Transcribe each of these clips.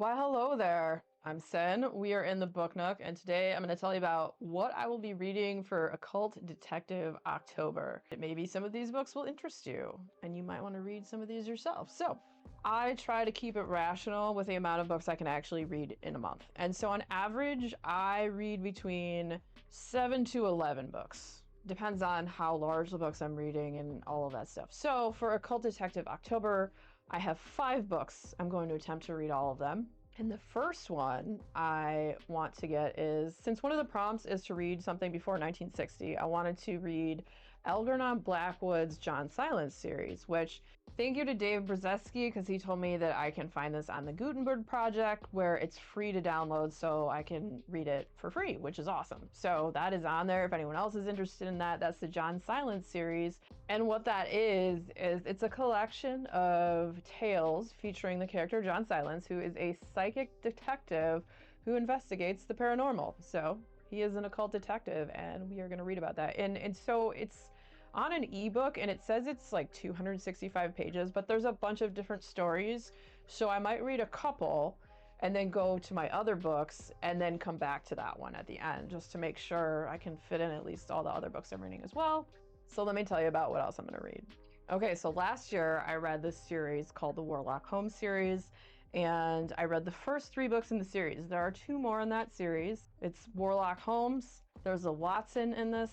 Why, hello there. I'm Sen. We are in the Book Nook, and today I'm going to tell you about what I will be reading for Occult Detective October. Maybe some of these books will interest you, and you might want to read some of these yourself. So, I try to keep it rational with the amount of books I can actually read in a month. And so, on average, I read between 7 to 11 books. Depends on how large the books I'm reading and all of that stuff. So, for Occult Detective October, I have 5 books. I'm going to attempt to read all of them. And the first one I want to get is, since one of the prompts is to read something before 1960, I wanted to read Algernon Blackwood's John Silence series, which, thank you to Dave Brzezinski, because he told me that I can find this on the Gutenberg Project, where it's free to download, so I can read it for free, which is awesome. So that is on there if anyone else is interested in that. That's the John Silence series. And what that is it's a collection of tales featuring the character John Silence, who is a psychic detective who investigates the paranormal. So he is an occult detective, and we are going to read about that. And so it's on an ebook, and it says it's like 265 pages, but there's a bunch of different stories. So I might read a couple and then go to my other books and then come back to that one at the end, just to make sure I can fit in at least all the other books I'm reading as well. So let me tell you about what else I'm going to read. Okay, so last year I read this series called the Warlock Holmes series, and I read the first 3 books in the series. There are 2 more in that series. It's Warlock Holmes. There's a Watson in this,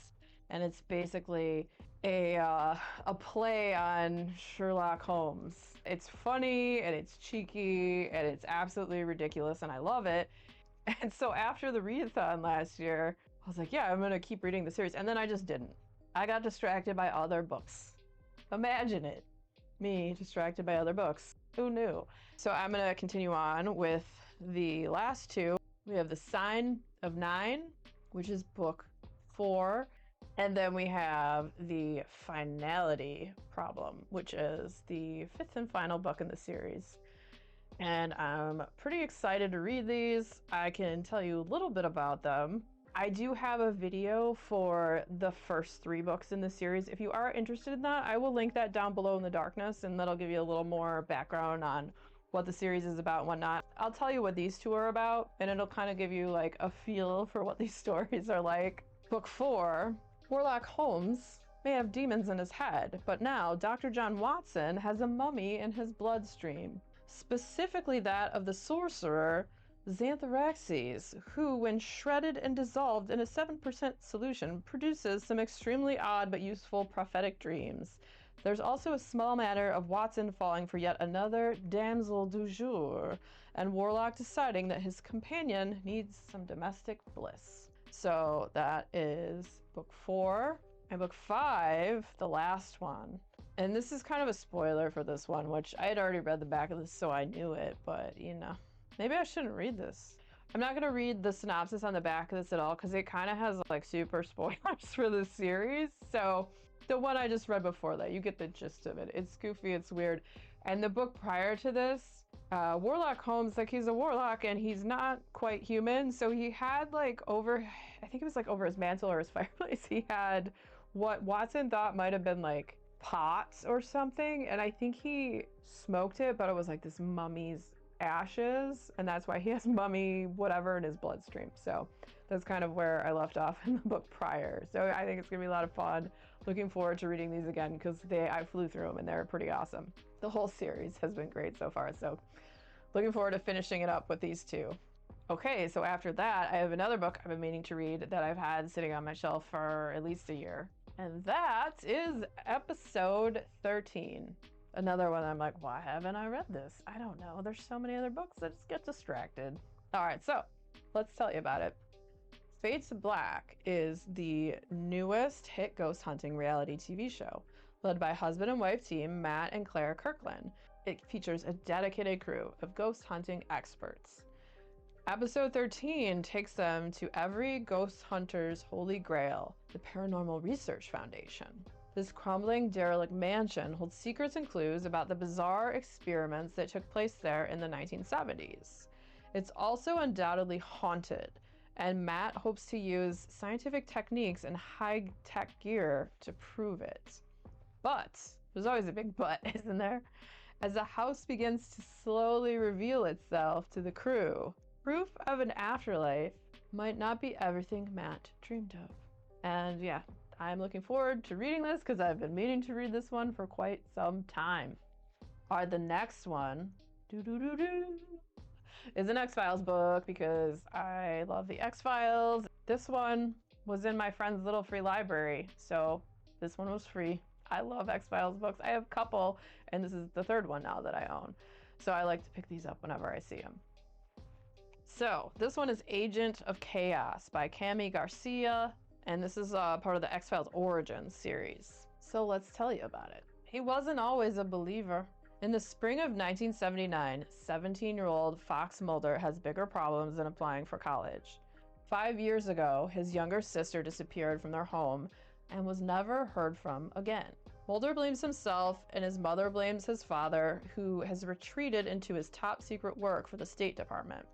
and it's basically a play on Sherlock Holmes. It's funny and it's cheeky and it's absolutely ridiculous, and I love it. And so after the readathon last year, I was like, yeah, I'm gonna keep reading the series, and then I just didn't. I got distracted by other books. Imagine it, me distracted by other books. Who knew? So I'm gonna continue on with the last 2. We have The Sign of 9, which is book 4. And then we have The Finality Problem, which is the 5th and final book in the series. And I'm pretty excited to read these. I can tell you a little bit about them. I do have a video for the first 3 books in the series. If you are interested in that, I will link that down below in the darkness, and that'll give you a little more background on what the series is about and whatnot. I'll tell you what these 2 are about, and it'll kind of give you like a feel for what these stories are like. Book 4, Warlock Holmes may have demons in his head, but now Dr. John Watson has a mummy in his bloodstream, specifically that of the sorcerer Xantharaxes, who, when shredded and dissolved in a 7% solution, produces some extremely odd but useful prophetic dreams. There's also a small matter of Watson falling for yet another damsel du jour, and Warlock deciding that his companion needs some domestic bliss. So that is book 4. And book 5, the last one. And this is kind of a spoiler for this one, which I had already read the back of this, so I knew it, but you know. Maybe I shouldn't read this. I'm not going to read the synopsis on the back of this at all, because it kind of has like super spoilers for the series. So the one I just read before that, you get the gist of it. It's goofy, it's weird. And the book prior to this, Warlock Holmes, like, he's a warlock and he's not quite human. So he had like over, I think it was like over his mantle or his fireplace, he had what Watson thought might have been like pots or something. And I think he smoked it, but it was like this mummy's ashes, and that's why he has mummy whatever in his bloodstream. So that's kind of where I left off in the book prior. So I think it's gonna be a lot of fun. Looking forward to reading these again, because I flew through them and they're pretty awesome. The whole series has been great so far, so looking forward to finishing it up with these 2. Okay, so after that, I have another book I've been meaning to read that I've had sitting on my shelf for at least a year, and that is episode 13. Another one I'm like, why haven't I read this? I don't know. There's so many other books that just get distracted. All right, so let's tell you about it. Fades to Black is the newest hit ghost hunting reality TV show, led by husband and wife team Matt and Claire Kirkland. It features a dedicated crew of ghost hunting experts. Episode 13 takes them to every ghost hunter's holy grail, the Paranormal Research Foundation. This crumbling, derelict mansion holds secrets and clues about the bizarre experiments that took place there in the 1970s. It's also undoubtedly haunted, and Matt hopes to use scientific techniques and high-tech gear to prove it. But there's always a big but, isn't there? as the house begins to slowly reveal itself to the crew. Proof of an afterlife might not be everything Matt dreamed of. And yeah, I'm looking forward to reading this because I've been meaning to read this one for quite some time. All right, the next one is an X-Files book because I love the X-Files. This one was in my friend's little free library, so this one was free. I love X-Files books. I have a couple, and this is the third one now that I own. So I like to pick these up whenever I see them. So this one is Agent of Chaos by Cami Garcia, and this is part of the X-Files Origins series. So let's tell you about it. He wasn't always a believer. In the spring of 1979, 17-year-old Fox Mulder has bigger problems than applying for college. 5 years ago, his younger sister disappeared from their home and was never heard from again. Mulder blames himself, and his mother blames his father, who has retreated into his top-secret work for the State Department.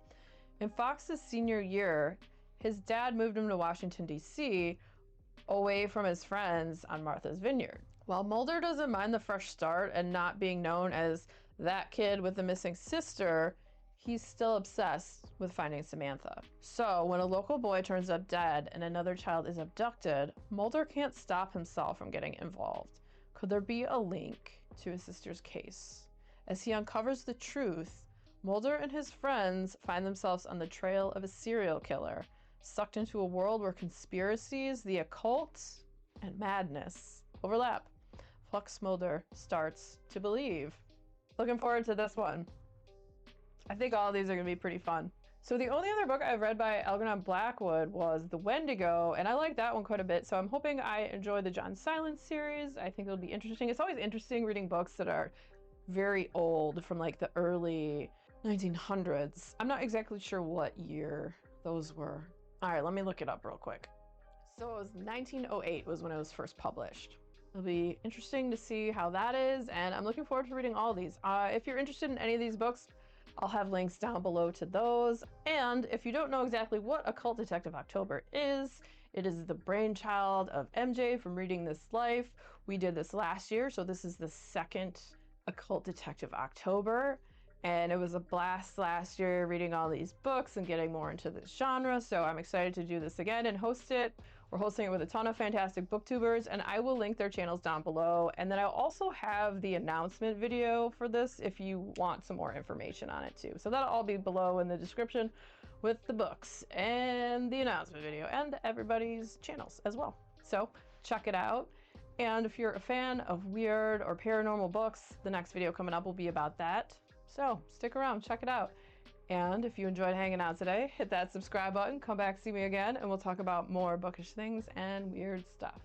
In Fox's senior year, his dad moved him to Washington, D.C., away from his friends on Martha's Vineyard. While Mulder doesn't mind the fresh start and not being known as that kid with the missing sister, he's still obsessed with finding Samantha. So when a local boy turns up dead and another child is abducted, Mulder can't stop himself from getting involved. Could there be a link to his sister's case? As he uncovers the truth, Mulder and his friends find themselves on the trail of a serial killer, sucked into a world where conspiracies, the occult, and madness overlap. Fox Mulder starts to believe. Looking forward to this one. I think all of these are going to be pretty fun. So the only other book I've read by Algernon Blackwood was The Wendigo, and I like that one quite a bit, so I'm hoping I enjoy the John Silence series. I think it'll be interesting. It's always interesting reading books that are very old, from like the early 1900s. I'm not exactly sure what year those were. All right, let me look it up real quick. So it was 1908 was when it was first published. It'll be interesting to see how that is, and I'm looking forward to reading all of these. If you're interested in any of these books, I'll have links down below to those. And if you don't know exactly what Occult Detective October is, it is the brainchild of MJ from Reading This Life. We did this last year, so this is the second Occult Detective October. And it was a blast last year reading all these books and getting more into this genre. So I'm excited to do this again and host it. We're hosting it with a ton of fantastic booktubers, and I will link their channels down below. And then I'll also have the announcement video for this if you want some more information on it too. So that'll all be below in the description with the books and the announcement video and everybody's channels as well. So check it out. And if you're a fan of weird or paranormal books, the next video coming up will be about that. So stick around, check it out. And if you enjoyed hanging out today, hit that subscribe button, come back, see me again, and we'll talk about more bookish things and weird stuff.